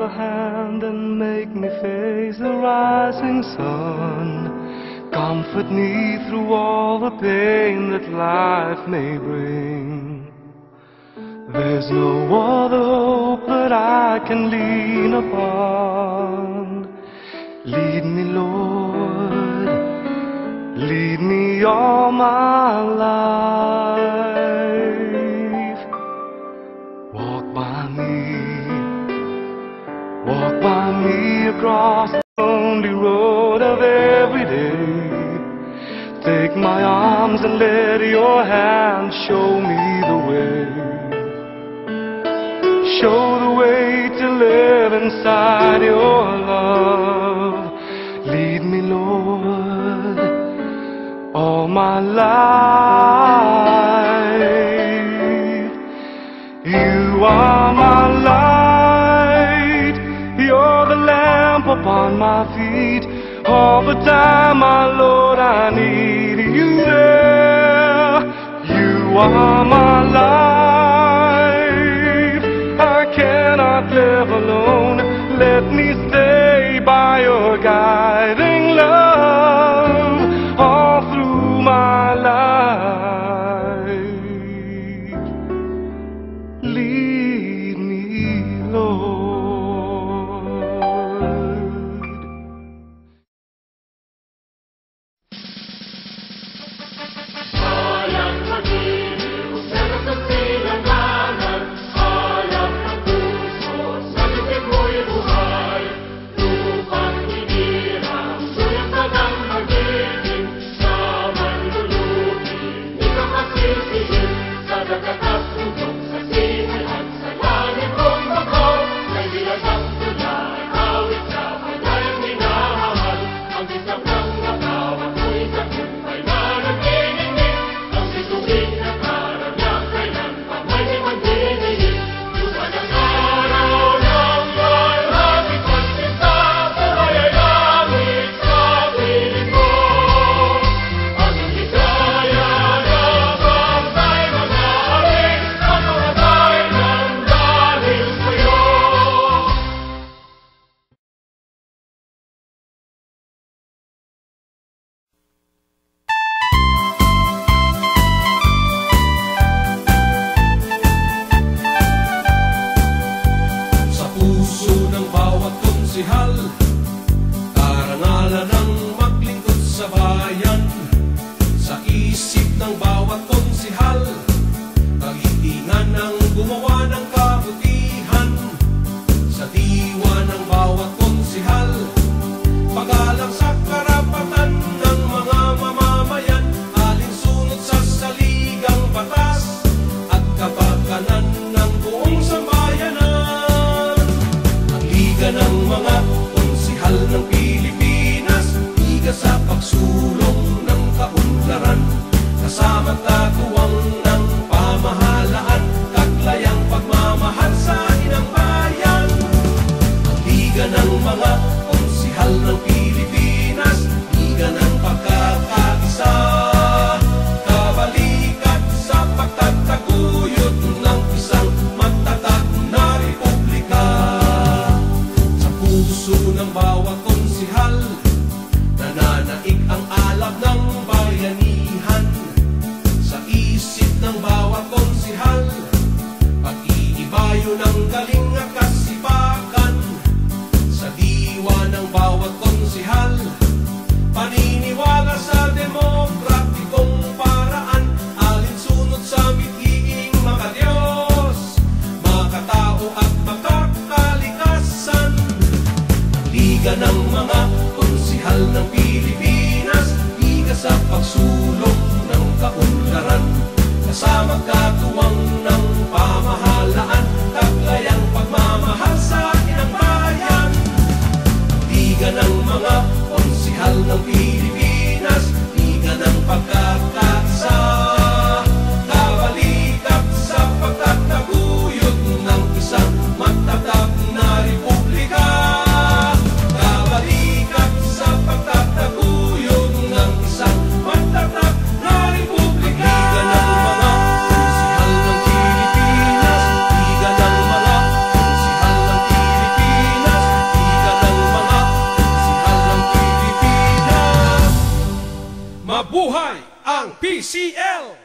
a hand and make me face the rising sun. Comfort me through all the pain that life may bring. There's no other hope that I can lean upon. Lead me, Lord, lead me all my life. Walk by me across the lonely road of every day. Take my arms and let your hand show me the way. Show the way to live inside your love. Lead me, Lord, all my life. You are my light. You're the lamp upon my feet. All the time, my Lord, I need you there. You are my life. I cannot live alone. Let me stay by your guiding love all through my life. Lead me, Lord. Karangalan ng maglingkod sa bayan, sa isip ng bawat konsihal, kagitingan ng gumawa ng kabutihan, sa diwa ng bawat konsihal, pag-alang sa karapatan ng mga mamamayan, alinsunod sa saligang batas at kapakanan ng buong sambayanan. Ang liga ng mga konsihal ng Pilipinas, higa sa pagsulong ng kaunlaran, kasama katuwang ng pamahalaan, taglayang pagmamahal sa inang bayan. Ang liga ng mga konsihal ng Pilipinas, higa ng pagkakaisa, kabalikat sa pagtataguyod ng isang matatag na republika. Sa puso ng bawat konsihal, nananaig ang alab ng bayanihan. Sa isip ng bawat konsihal, pag-iibayo ng galing at kasipagan. Sa diwa ng bawat konsihal, paniniwala sa demokratikong paraan, alinsunod sa mithiing makadiyos, makatao at makakalikasan. Ang liga ng mga konsihal ng Pilipinas, higa sa pagsulong ng kaunlaran, kasama katuwang ng pamahalaan, taglayang pagmamahal sa inang bayan. Ang liga ng mga konsihal ng Pilipinas, higa ng pagkakaisa, kabalikat sa pagtataguyod ng isang matatag na republika. Kabalikat sa pagtataguyod ng isang matatag na republika. Liga ng mga konsihal ng Pilipinas, RCCL.